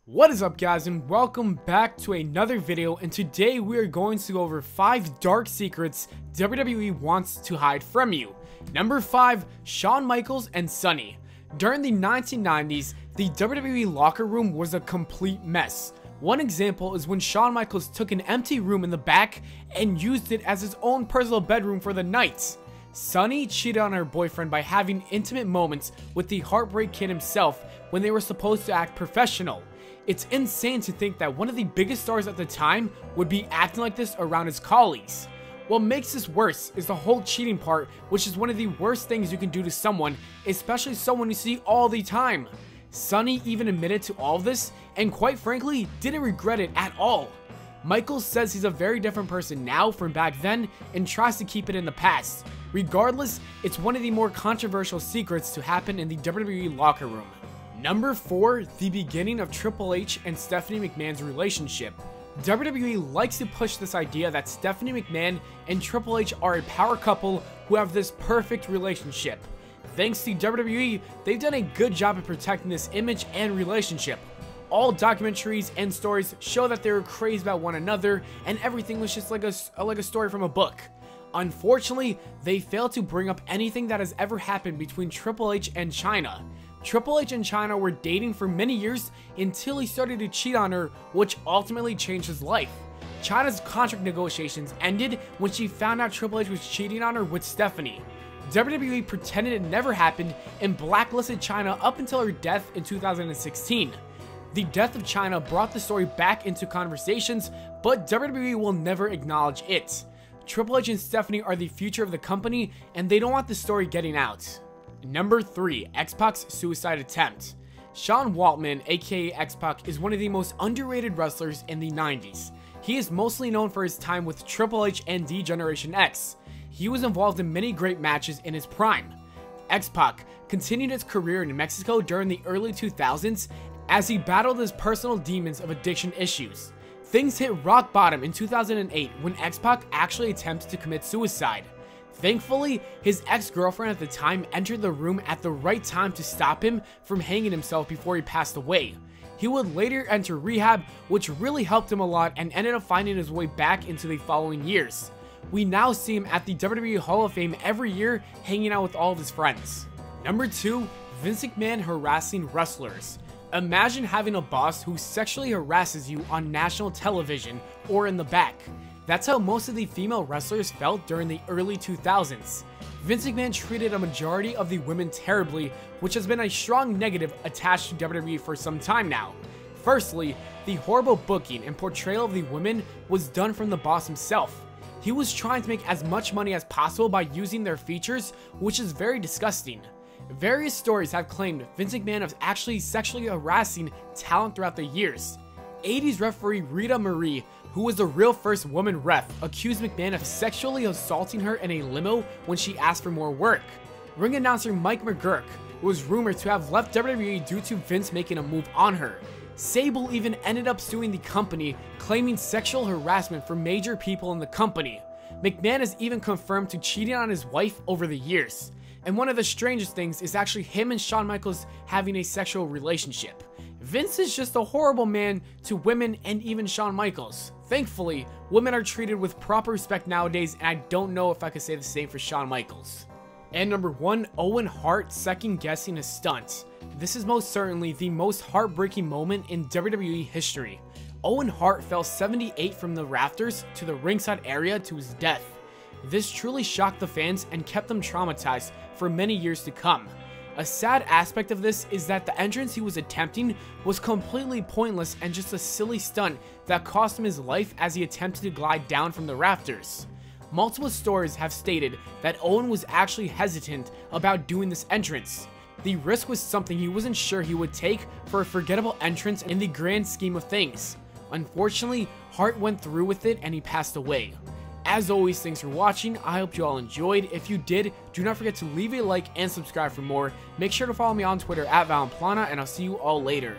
What is up, guys, and welcome back to another video. And today we are going to go over 5 dark secrets WWE wants to hide from you. Number 5, Shawn Michaels and Sunny. During the 1990s, the WWE locker room was a complete mess. One example is when Shawn Michaels took an empty room in the back and used it as his own personal bedroom for the night. Sunny cheated on her boyfriend by having intimate moments with the Heartbreak Kid himself when they were supposed to act professional. It's insane to think that one of the biggest stars at the time would be acting like this around his colleagues. What makes this worse is the whole cheating part, which is one of the worst things you can do to someone, especially someone you see all the time. Sunny even admitted to all of this, and quite frankly, didn't regret it at all. Michaels says he's a very different person now from back then and tries to keep it in the past. Regardless, it's one of the more controversial secrets to happen in the WWE locker room. Number 4, the beginning of Triple H and Stephanie McMahon's relationship. WWE likes to push this idea that Stephanie McMahon and Triple H are a power couple who have this perfect relationship. Thanks to WWE, they've done a good job of protecting this image and relationship. All documentaries and stories show that they were crazy about one another and everything was just like a story from a book. Unfortunately, they failed to bring up anything that has ever happened between Triple H and Chyna. Triple H and Chyna were dating for many years until he started to cheat on her, which ultimately changed his life. Chyna's contract negotiations ended when she found out Triple H was cheating on her with Stephanie. WWE pretended it never happened and blacklisted Chyna up until her death in 2016. The death of Chyna brought the story back into conversations, but WWE will never acknowledge it. Triple H and Stephanie are the future of the company, and they don't want the story getting out. Number 3, X-Pac's suicide attempt. Sean Waltman, aka X-Pac, is one of the most underrated wrestlers in the 90s. He is mostly known for his time with Triple H and D-Generation X. He was involved in many great matches in his prime. X-Pac continued his career in Mexico during the early 2000s as he battled his personal demons of addiction issues. Things hit rock bottom in 2008 when X-Pac actually attempted to commit suicide. Thankfully, his ex-girlfriend at the time entered the room at the right time to stop him from hanging himself before he passed away. He would later enter rehab, which really helped him a lot and ended up finding his way back into the following years. We now see him at the WWE Hall of Fame every year, hanging out with all of his friends. Number 2, Vince McMahon harassing wrestlers. Imagine having a boss who sexually harasses you on national television or in the back. That's how most of the female wrestlers felt during the early 2000s. Vince McMahon treated a majority of the women terribly, which has been a strong negative attached to WWE for some time now. Firstly, the horrible booking and portrayal of the women was done from the boss himself. He was trying to make as much money as possible by using their features, which is very disgusting. Various stories have claimed Vince McMahon was actually sexually harassing talent throughout the years. 80s referee Rita Marie, who was the real first woman ref, accused McMahon of sexually assaulting her in a limo when she asked for more work. Ring announcer Mike McGurk was rumored to have left WWE due to Vince making a move on her. Sable even ended up suing the company, claiming sexual harassment from major people in the company. McMahon is even confirmed to cheating on his wife over the years. And one of the strangest things is actually him and Shawn Michaels having a sexual relationship. Vince is just a horrible man to women and even Shawn Michaels. Thankfully, women are treated with proper respect nowadays, and I don't know if I could say the same for Shawn Michaels. And number 1, Owen Hart second-guessing a stunt. This is most certainly the most heartbreaking moment in WWE history. Owen Hart fell 78 from the rafters to the ringside area to his death. This truly shocked the fans and kept them traumatized for many years to come. A sad aspect of this is that the entrance he was attempting was completely pointless and just a silly stunt that cost him his life as he attempted to glide down from the rafters. Multiple stories have stated that Owen was actually hesitant about doing this entrance. The risk was something he wasn't sure he would take for a forgettable entrance in the grand scheme of things. Unfortunately, Hart went through with it and he passed away. As always, thanks for watching. I hope you all enjoyed. If you did, do not forget to leave a like and subscribe for more. Make sure to follow me on Twitter at Pllana, and I'll see you all later.